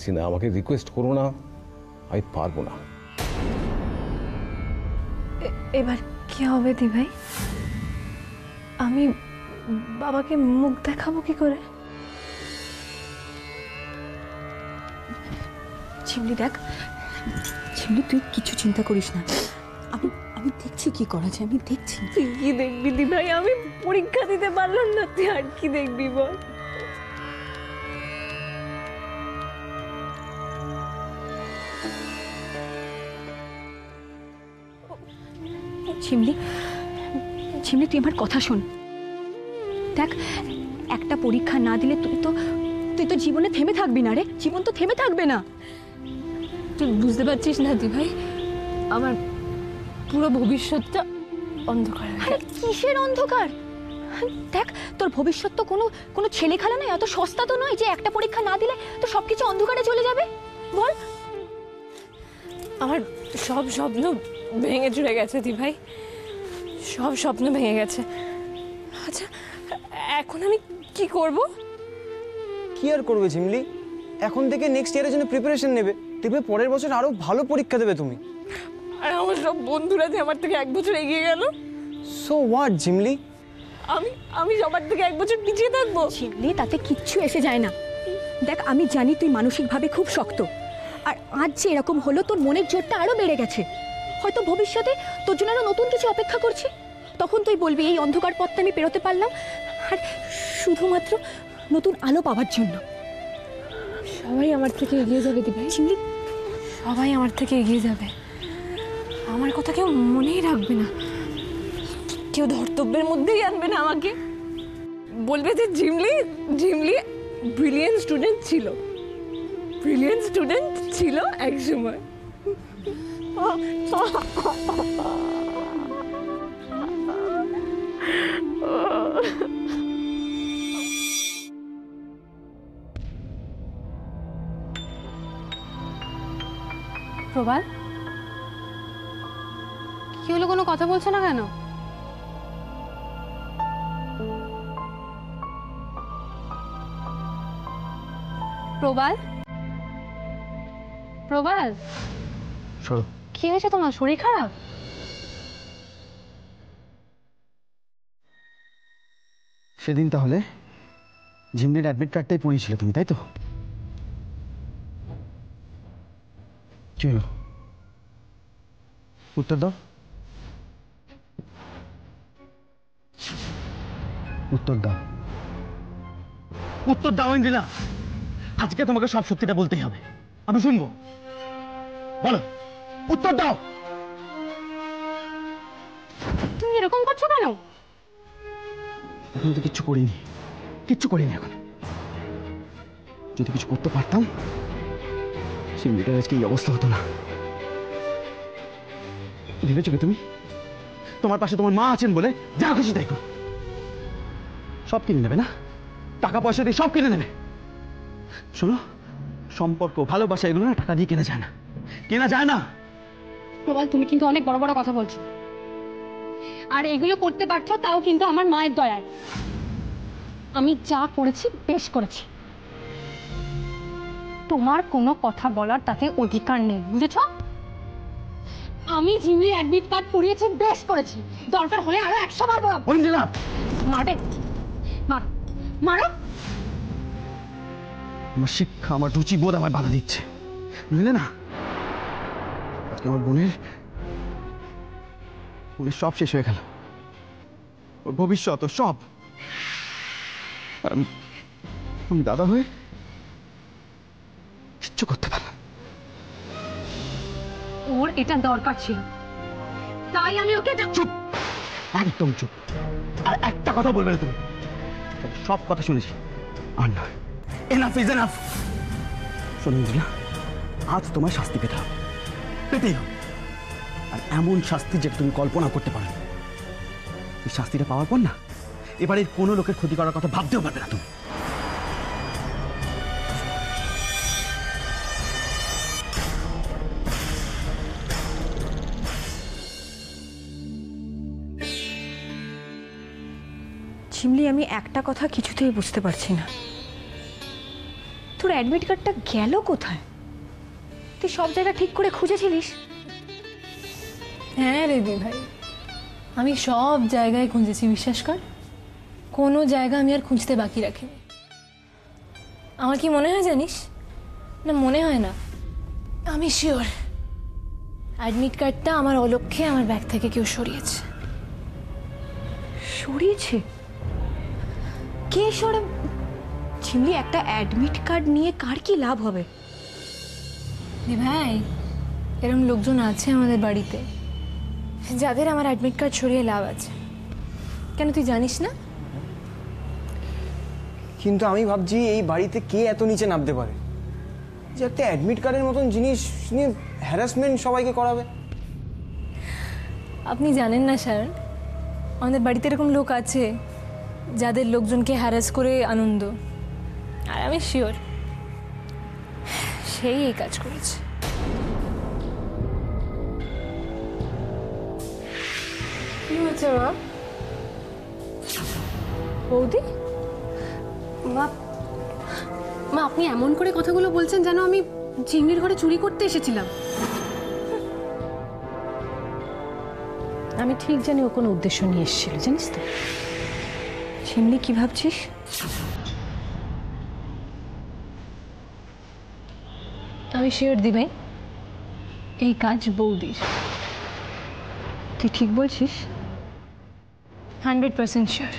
পারছি না, আমাকে রিকোয়েস্ট করো না, আমি পারবো না। এবার কি হবে দি ভাই? আমি বাবাকে মুখ দেখাবো কি করে? ঝিমলি দেখ, ঝিমলি তুই কিছু চিন্তা করিস না, আমি আমি দেখছি কি করা যায়, আমি দেখছি। তুই কি দেখবি দি ভাই? আমি পরীক্ষা দিতে পারলাম না, তুই আর কি দেখবি বল? ঝিমলি, ঝিমলি তুই আমার কথা শোন। দেখ, একটা পরীক্ষা না দিলে তুই তো জীবনে থেমে থাকবি না রে, জীবন তো থেমে থাকবে না। তুই বুঝতে পারছিস না দি ভাই, আমার পুরো ভবিষ্যৎটা অন্ধকার। আরে কিসের অন্ধকার? দেখ, তোর ভবিষ্যৎ তো কোনো ছেলে খেলা নয়, এত সস্তা তো নয় যে একটা পরীক্ষা না দিলে তো সবকিছু অন্ধকারে চলে যাবে। বল। আমার সব স্বপ্ন ভেঙে চলে গেছে দি ভাই, সব স্বপ্ন ভেঙে গেছে। আচ্ছা, এখন আমি কি করব? কি আর করবে ঝিমলি, এখন থেকে নেক্সট ইয়ারের জন্য প্রিপারেশন নেবে, দেখবে পরের বছর আরো ভালো পরীক্ষা দেবে তুমি। আর আমার সব বন্ধুরা যে আমার থেকে 1 বছর এগিয়ে গেল, সো হোয়াট ঝিমলি? আমি সবার থেকে 1 বছর পিছিয়ে থাকবো? ঝিমলি, তাতে কিচ্ছু এসে যায় না। দেখ, আমি জানি তুই মানসিকভাবে খুব শক্ত, আর আজ যে এরকম হলো তোর মনের জোরটা আরো বেড়ে গেছে। হয়তো ভবিষ্যতে তোর জন্য আরো নতুন কিছু অপেক্ষা করছে, তখন তুই বলবি এই অন্ধকার পথটা আমি পেরোতে পারলাম, আর শুধুমাত্র নতুন আলো পাওয়ার জন্য। সবাই আমার থেকে এগিয়ে যাবে দি ভাই, ঝিমলি, সবাই আমার থেকে এগিয়ে যাবে, আমার কথা কেউ মনেই রাখবে না, কেউ ধর্তব্যের মধ্যেই আনবে না আমাকে। বলবে যে ঝিমলি ব্রিলিয়েন্ট স্টুডেন্ট ছিল এক সময়। প্রবাল, কি হলো, কোনো কথা বলছো না কেন? প্রবাল, প্রবাল, সরো। কি হয়েছে তোমার? শরীর খারাপ? সেদিন তাহলে ঝিমলির অ্যাডমিট কার্ডটাই পড়িয়েছিলে তুমি, তাই তো? কি হলো, উত্তর দাও, উত্তর দাও, উত্তর দাও ইন্দ্রিলা। আজকে তোমাকে সব সত্যিটা বলতেই হবে, আমি শুনবো। বলো, উত্তর দাও। তুমি এরকম করছো কেন? এখন তো কিচ্ছু করিনি, এখন যদি কিছু করতে পারতাম সিমলিটার আজকে এই অবস্থা হতো না। ভেবেছো কি তুমি তোমার পাশে তোমার মা আছেন বলে যা খুশি তাই করো? সব কিনে নেবে না, টাকা পয়সা দিয়ে সব কিনে নেবে। শোনো, সম্পর্ক, ভালোবাসা এগুলো না টাকা দিয়ে কেনা যায় না। প্রবাল, তুমি কিন্তু অনেক বড় বড় কথা বলছো, আর এগুলো করতে পারছো তাও কিন্তু আমার মায়ের দয়ায়। আমি যা করেছি বেশ করেছি, তোমার কোনো কথা বলার তাতে অধিকার নেই, বুঝেছ? আমি ঝিমলি অ্যাডমিট কার্ড পড়িয়েছি, বেশ করেছি, দরকার হলে আরো 100 বার বলবো। মারবে, মারো। আমার শিক্ষা, আমার রুচি বোধ আমার বাধা দিচ্ছে, বুঝলে না? আজকে আমার বোনের সব শেষ হয়ে গেল, ওর ভবিষ্যৎ, ওর সব। আমি দাদা হয়ে কিচ্ছু করতে পারলাম। ওর এটা দরকার ছিল, তাই আমি ওকে। চুপ, একদম চুপ, আর একটা কথা বলবে না তুমি। সব কথা শুনেছি, আর নয়, এনাফ ইজ এনাফ। শোনো ইন্দ্রিলা, আজ তোমার শাস্তি পেতে হবে, পেতেই হবে, আর এমন শাস্তি যেটা তুমি কল্পনা করতে পারো। এই শাস্তিটা পাওয়ার পর না এবারে কোনো লোকের ক্ষতি করার কথা ভাবতেও পারবে না তুমি। ঝিমলি, আমি একটা কথা কিছুতেই বুঝতে পারছি না, তোর তোর অ্যাডমিট কার্ডটা গেল কোথায়? তুই সব জায়গা ঠিক করে খুঁজেছিলিস? হ্যাঁ রে দি ভাই, আমি সব জায়গায় খুঁজেছি, বিশ্বাস কর। কোনো জায়গা আমি আর খুঁজতে বাকি রাখিনি। আমার কি মনে হয় জানিস? না, মনে হয় না, আমি শিওর অ্যাডমিট কার্ডটা আমার অলক্ষ্যে আমার ব্যাগ থেকে কেউ সরিয়েছে। সরিয়েছে? কে সরে? ঝিমলি, একটা অ্যাডমিট কার্ড নিয়ে কার কি লাভ হবে? দি ভাই, এরকম লোকজন আছে আমাদের বাড়িতে যাদের আমার অ্যাডমিট কার্ড সরিয়ে লাভ আছে। কেন, তুই জানিস না? কিন্তু আমি ভাবছি এই বাড়িতে কে এত নিচে নামতে পারে যে একটা অ্যাডমিট কার্ডের মতন জিনিস নিয়ে হ্যারাসমেন্ট সবাইকে করাবে। আপনি জানেন না স্যার, আমাদের বাড়িতে এরকম লোক আছে যাদের লোকজনকে হ্যারাস করে আনন্দ। আর আমি শিওর সেই এই কাজ করেছে। কি হয়েছে মা? বৌদি, মা, মা আপনি এমন করে কথাগুলো বলছেন যেন আমি ঝিমলির ঘরে চুরি করতে এসেছিলাম। আমি ঠিক জানি ও কোনো উদ্দেশ্য নিয়ে এসেছিল, জানিস তো। ঝিমলি, কি ভাবছিস? আমি শিওর দি ভাই, এই কাজ বৌদির। তুই ঠিক বলছিস? 100% শিওর।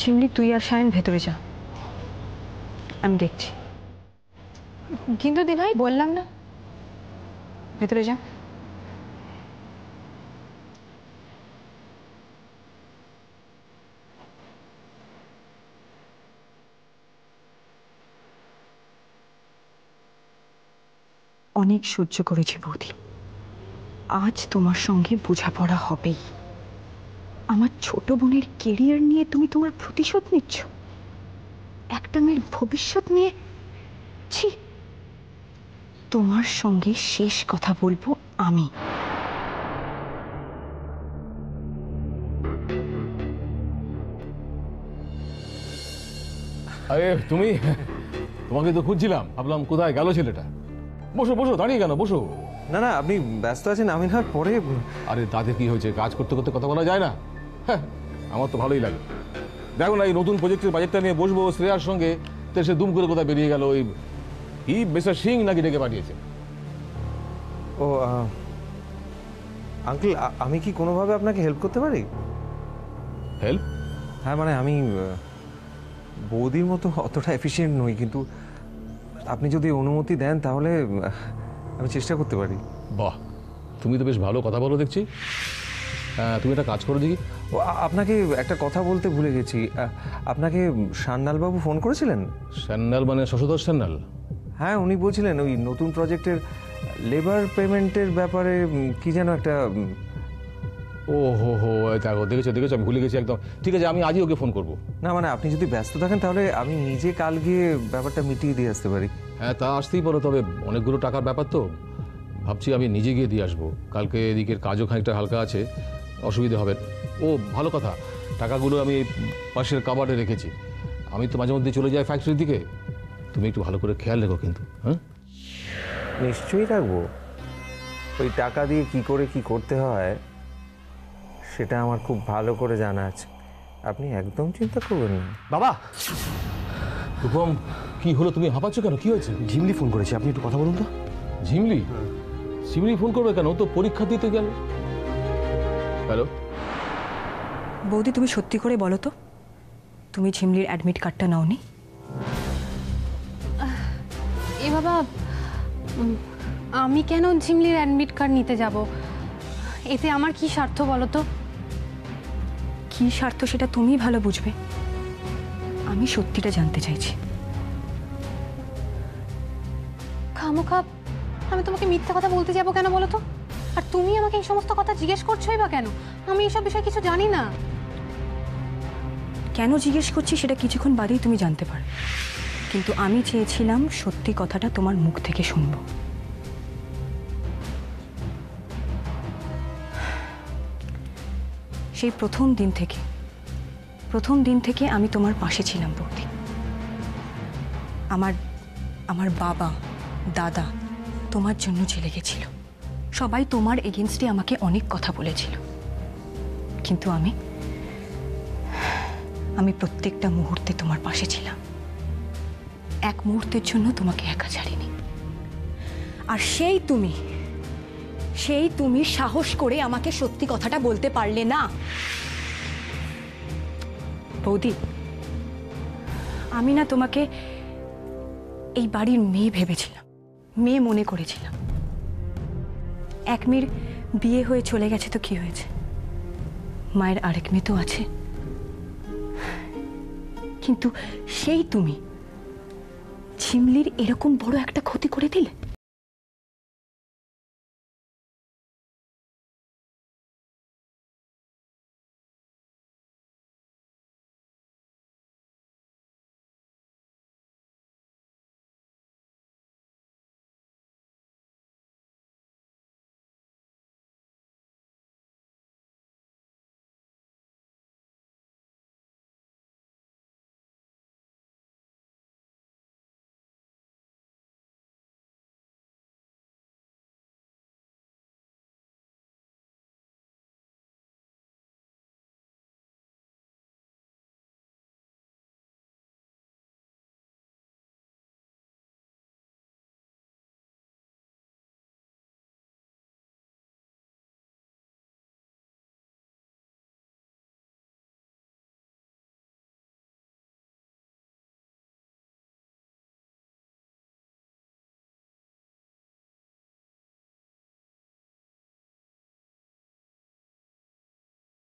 ঝিমলি, তুই আর সায়ন ভেতরে যা, আমি দেখছি। কিন্তু দি ভাই, বললাম না, ভেতরে যা। অনেক সহ্য করেছি বৌদি, আজ তোমার সঙ্গে বোঝাপড়া হবেই। আমার ছোট বোনের কেরিয়ার নিয়ে তুমি তোমার প্রতিশোধ নিচ্ছ, একটা মেয়ের ভবিষ্যৎ নিয়ে। ছি, তোমার সঙ্গে শেষ কথা বলবো আমি। আরে তুমি, তোমাকে তো খুঁজছিলাম, ভাবলাম কোথায় গেল ছেলেটা। বসো বসো, দাঁড়িয়ে কেন, বসো। না না, আপনি ব্যস্ত আছেন, আমি না পরে। আরে তাতে কি হয়েছে, কাজ করতে করতে কথা বলা যায় না? হ্যাঁ, আমার তো ভালোই লাগে। দেখো না, এই নতুন প্রজেক্টের বাজেটটা নিয়ে বসবো শ্রেয়ার সঙ্গে, তো সে দুম করে কোথায় বেরিয়ে গেল। ওই কি মিস্টার সিং নাকি ডেকে পাঠিয়েছে। ও আঙ্কেল, আমি কি কোনোভাবে আপনাকে হেল্প করতে পারি? হেল্প? হ্যাঁ, মানে আমি বৌদির মতো অতটা এফিশিয়েন্ট নই, কিন্তু আপনি যদি অনুমতি দেন তাহলে আমি চেষ্টা করতে পারি। বাহ, তুমি তো বেশ ভালো কথা বলো দেখছি। তুমি একটা কাজ করো দেখি। ও আপনাকে একটা কথা বলতে ভুলে গেছি। আপনাকে সান্যালবাবু ফোন করেছিলেন? স্যান্ডাল মানে শশধর স্যান্ডাল? হ্যাঁ, উনি বলছিলেন ওই নতুন প্রজেক্টের লেবার পেমেন্টের ব্যাপারে কি যেন একটা। ও হো হো, দেখো, দেখেছো দেখেছো, আমি ভুলে গেছি একদম। ঠিক আছে, আমি আজই ওকে ফোন করবো। না মানে আপনি যদি ব্যস্ত থাকেন তাহলে আমি নিজে কাল গিয়ে ব্যাপারটা মিটিয়ে দিয়ে আসতে পারি। হ্যাঁ, তা আসতেই পারো, তবে অনেকগুলো টাকার ব্যাপার তো, ভাবছি আমি নিজে গিয়ে দিয়ে আসবো। কালকে এদিকের কাজও খানিকটা হালকা আছে, অসুবিধে হবে। ও ভালো কথা, টাকাগুলো আমি পাশের কাবার্ডে রেখেছি। আমি তো মাঝে মধ্যে চলে যাই ফ্যাক্টরির দিকে, তুমি একটু ভালো করে খেয়াল রেখো কিন্তু। হ্যাঁ, নিশ্চয়ই রাখবো। ওই টাকা দিয়ে কি করে কি করতে হয় সেটা আমার খুব ভালো করে জানা আছে, আপনি একদম চিন্তা করবেন না। বাবা, রূপম, কি হলো, তুমি হাঁপাচ্ছ কেন, কি হয়েছে? ঝিমলি ফোন করেছে, আপনি একটু কথা বলুন তো। ঝিমলি? ঝিমলি ফোন করবে কেন, ও তো পরীক্ষা দিতে গেল। হ্যালো বৌদি, তুমি সত্যি করে বলো তো, তুমি ঝিমলির অ্যাডমিট কার্ডটা নাওনি? এ বাবা, আমি কেন ঝিমলির অ্যাডমিট কার্ড নিতে যাব? এতে আমার কি স্বার্থ বলো তো? কি স্বার্থ সেটা তুমি ভালো বুঝবে, আমি সত্যিটা জানতে চাইছি। খামোখা আমি তোমাকে মিথ্যা কথা বলতে যাব কেন বলো তো? আর তুমি আমাকে এই সমস্ত কথা জিজ্ঞেস করছোই বা কেন? আমি এসব বিষয়ে কিছু জানি না। কেন জিজ্ঞেস করছি সেটা কিছুক্ষণ বাদেই তুমি জানতে পারো, কিন্তু আমি চেয়েছিলাম সত্যি কথাটা তোমার মুখ থেকে শুনবো। সেই প্রথম দিন থেকে প্রথম দিন থেকে আমি তোমার পাশে ছিলাম বৌদি। আমার আমার বাবা দাদা তোমার জন্য জেলে গেছিল, সবাই তোমার এগেনস্টে আমাকে অনেক কথা বলেছিল, কিন্তু আমি প্রত্যেকটা মুহূর্তে তোমার পাশে ছিলাম। এক মুহূর্তের জন্য তোমাকে একা ছাড়িনি। আর সেই তুমি সাহস করে আমাকে সত্যি কথাটা বলতে পারলে না। বৌদি, আমি না তোমাকে এই বাড়ির মেয়ে ভেবেছিলাম, মেয়ে মনে করেছিলাম। এক মেয়ের বিয়ে হয়ে চলে গেছে তো কি হয়েছে, মায়ের আরেক মেয়ে তো আছে। কিন্তু সেই তুমি ঝিমলির এরকম বড় একটা ক্ষতি করে দিলে।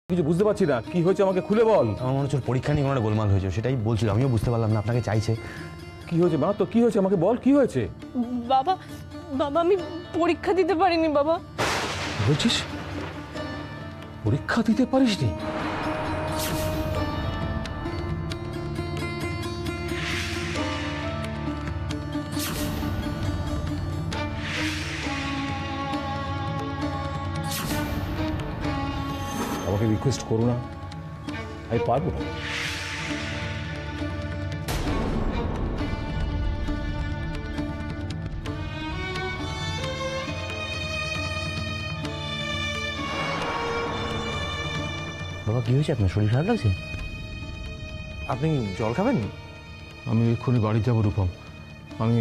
কিছু বুঝতে পারছি না, কি হয়েছে আমাকে খুলে বল। আমার মনে হচ্ছে ওর পরীক্ষা নিয়ে কোনো একটা গোলমাল হয়েছে, সেটাই বলছিল। আমিও বুঝতে পারলাম না, আপনাকে চাইছে। কি হয়েছে মা? তো কি হয়েছে আমাকে বল, কি হয়েছে? বাবা বাবা আমি পরীক্ষা দিতে পারিনি বাবা। কি বলছিস? পরীক্ষা দিতে পারিসনি? আমাকে রিকোয়েস্ট করো না, আমি পারবো না। বাবা, কি হয়েছে আপনার? শরীর খারাপ লাগছে? আপনি জল খাবেন? আমি এক্ষুনি বাড়ি যাবো রূপম, আমি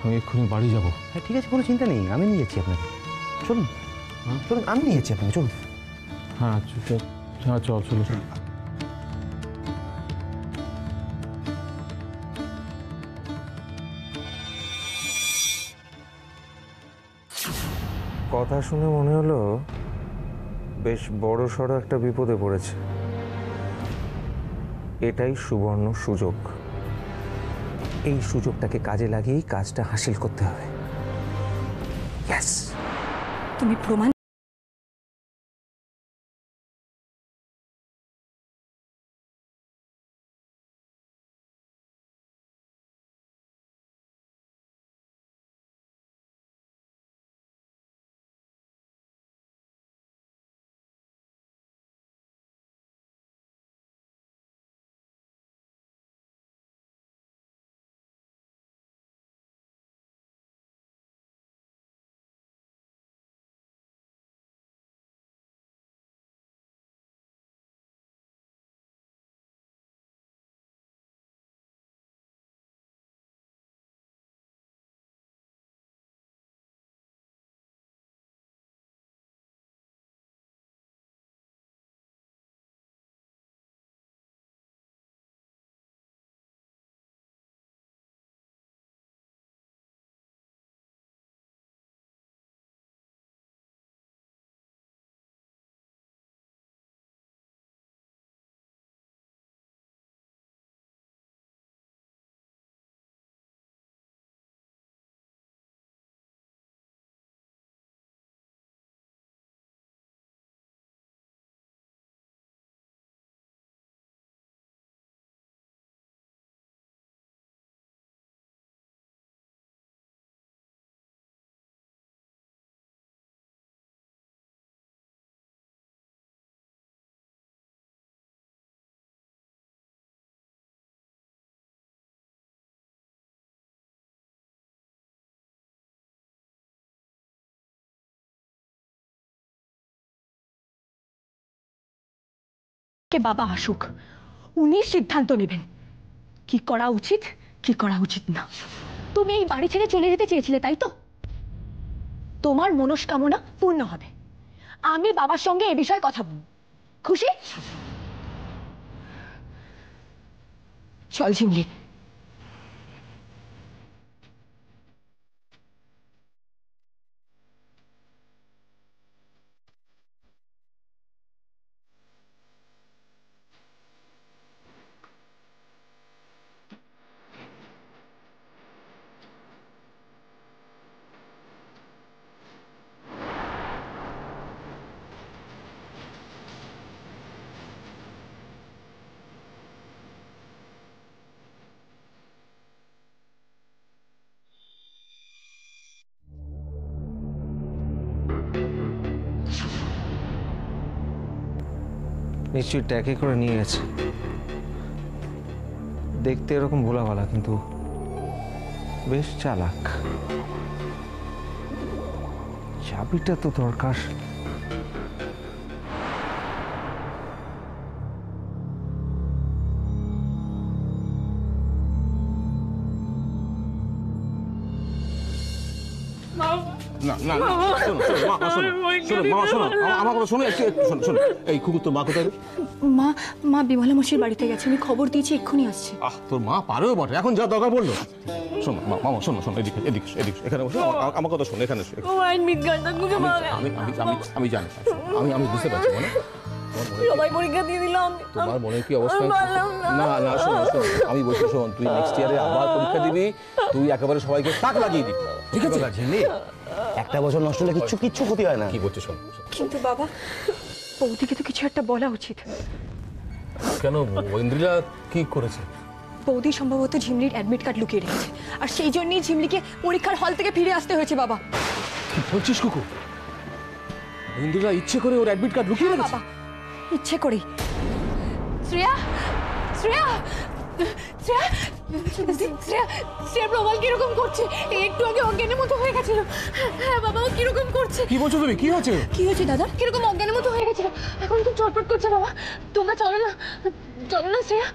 আমি এক্ষুনি বাড়ি যাবো। হ্যাঁ ঠিক আছে, কোনো চিন্তা নেই, আমি নিয়ে যাচ্ছি আপনাকে। চলুন চলুন, আমি নিয়ে যাচ্ছি আপনাকে, চলুন। হ্যাঁ চল, হ্যাঁ চল, চলো চল। কথা শুনে মনে হলো বেশ বড় সড়ো একটা বিপদে পড়েছে। এটাই সুবর্ণ সুযোগ। এই সুযোগটাকে কাজে লাগিয়েই কাজটা হাসিল করতে হবে। ইয়েস। তুমি প্রমাণ আজকে বাবা আসুক, উনি সিদ্ধান্ত নেবেন কি করা উচিত কি করা উচিত না। তুমি এই বাড়ি ছেড়ে চলে যেতে চেয়েছিলে, তাই তো? তোমার মনস্কামনা পূর্ণ হবে। আমি বাবার সঙ্গে এ বিষয়ে কথা বলব। খুশি? চল ঝিমলি। নিশ্চয়ই ট্যাকে করে নিয়ে গেছে। দেখতে এরকম ভোলা ভালা, কিন্তু বেশ চালাক। চাবিটা তো দরকার। না না না, শোনো শোনো মা, মা, শোনো শোনো মামা, শোনো আমার কথা শোনো, একটু একটু শোনো শোনো। এই কুকুর, তোর মা কোথায় রে? মা মা বিমলা মাসির বাড়িতে গেছে, আমি খবর দিয়েছি, এক্ষুনি আসছে। তোর মা পারেও বটে, এখন যা দরকার পড়লো। শোনো মামা, শোনো শোনো, এদিকে এদিকে এদিকে, এখানে বসো, আমার কথা শোনো, এখানে এসো। আমি জানি, আমি বুঝতে পারছি মানে সবাই পরীক্ষা দিয়ে দিলাম, তোমার মনে কি অবস্থা। না না, শোনো শোনো, আমি বলছি শোন, তুই নেক্সট ইয়ারে আবার পরীক্ষা দিবি, তুই একেবারে সবাইকে তাক লাগিয়ে দিবি, ঠিক আছে? ঝিমলি, একটা বছর নষ্ট হলে কিচ্ছু কিচ্ছু ক্ষতি হয় না। কি বলছিস? শোন, কিন্তু বাবা, বৌদিকে তো কিছু একটা বলা উচিত। কেন ঐন্দ্রিলা কি করেছে? বৌদি সম্ভবত ঝিমলির অ্যাডমিট কার্ড লুকিয়ে রেখেছে, আর সেই জন্যই ঝিমলিকে পরীক্ষার হল থেকে ফিরে আসতে হয়েছে। বাবা, কি বলছিস কুকু? ঐন্দ্রিলা ইচ্ছে করে ওর অ্যাডমিট কার্ড লুকিয়ে রেখেছে? বাবা ইচ্ছে করেই। শ্রেয়া, শ্রেয়া, শ্রেয়া, শ্রেয়া, শ্রেয়া প্রবল কিরকম করছে? একটু আগে অজ্ঞানের মতো হয়ে গেছিল। হ্যাঁ বাবা, ও কিরকম করছে? কি বলছো তুমি? কি হয়েছে? কি হয়েছে দাদা? কিরকম অজ্ঞানের মতো হয়ে গেছিল, এখন খুব চটপট করছে। বাবা তোমরা চলো না, চলো না শ্রেয়া।